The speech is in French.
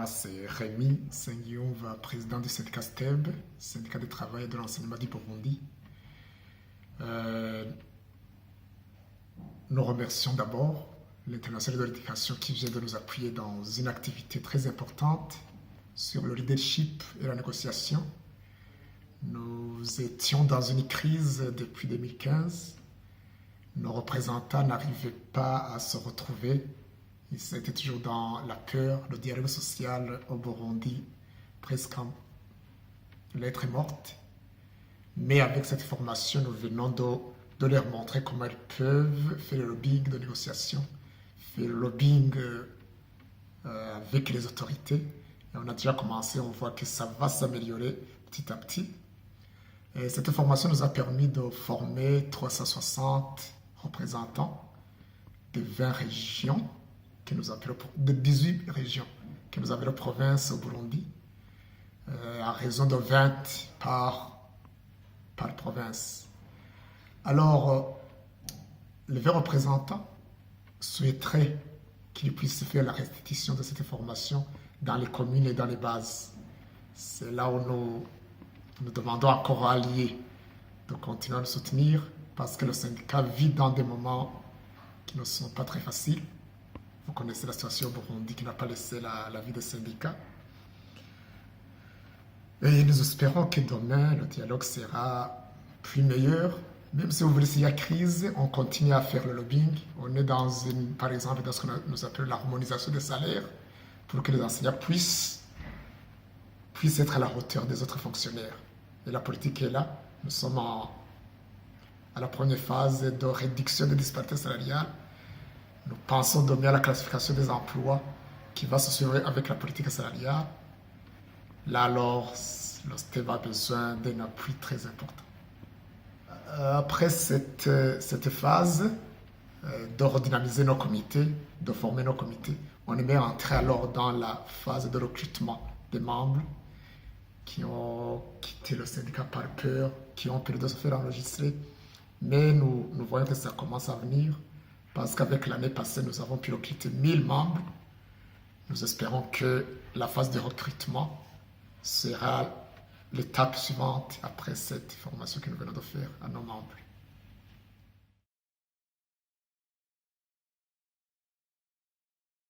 Moi, c'est Rémi Sengiumva, président du syndicat STEB, syndicat de travail et de l'enseignement du Burundi. Euh, nous remercions d'abord l'International de l'éducation qui vient de nous appuyer dans une activité très importante sur le leadership et la négociation. Nous étions dans une crise depuis 2015. Nos représentants n'arrivaient pas à se retrouver. Ils étaient toujours dans la peur. Le dialogue social au Burundi, presque en lettres mortes. Mais avec cette formation, nous venons de leur montrer comment ils peuvent faire le lobbying de négociation, faire le lobbying avec les autorités. Et on a déjà commencé, on voit que ça va s'améliorer petit à petit. Et cette formation nous a permis de former 360 représentants de 20 régions, que nous appelons, de 18 régions que nous appelons provinces au Burundi, à raison de 20 par province. Alors, les 20 représentants souhaiteraient qu'ils puissent faire la restitution de cette formation dans les communes et dans les bases. C'est là où nous demandons encore aux alliés de continuer à nous soutenir parce que le syndicat vit dans des moments qui ne sont pas très faciles. Vous connaissez la situation au Burundi qui n'a pas laissé la vie des syndicats. Et nous espérons que demain, le dialogue sera plus meilleur. Même si vous voulez, s'il y a crise, on continue à faire le lobbying. On est par exemple, dans ce que nous appelons l'harmonisation des salaires pour que les enseignants puissent être à la hauteur des autres fonctionnaires. Et la politique est là. Nous sommes à la première phase de réduction des disparités salariales. Nous pensons demain à la classification des emplois qui va se suivre avec la politique salariale. Là alors, le STEB a besoin d'un appui très important. Après cette phase de redynamiser nos comités, de former nos comités, on aimerait entrer alors dans la phase de recrutement des membres qui ont quitté le syndicat par peur, qui ont peur de se faire enregistrer. Mais nous voyons que ça commence à venir parce qu'avec l'année passée, nous avons pu recruter 1000 membres. Nous espérons que la phase de recrutement sera l'étape suivante après cette formation que nous venons de faire à nos membres.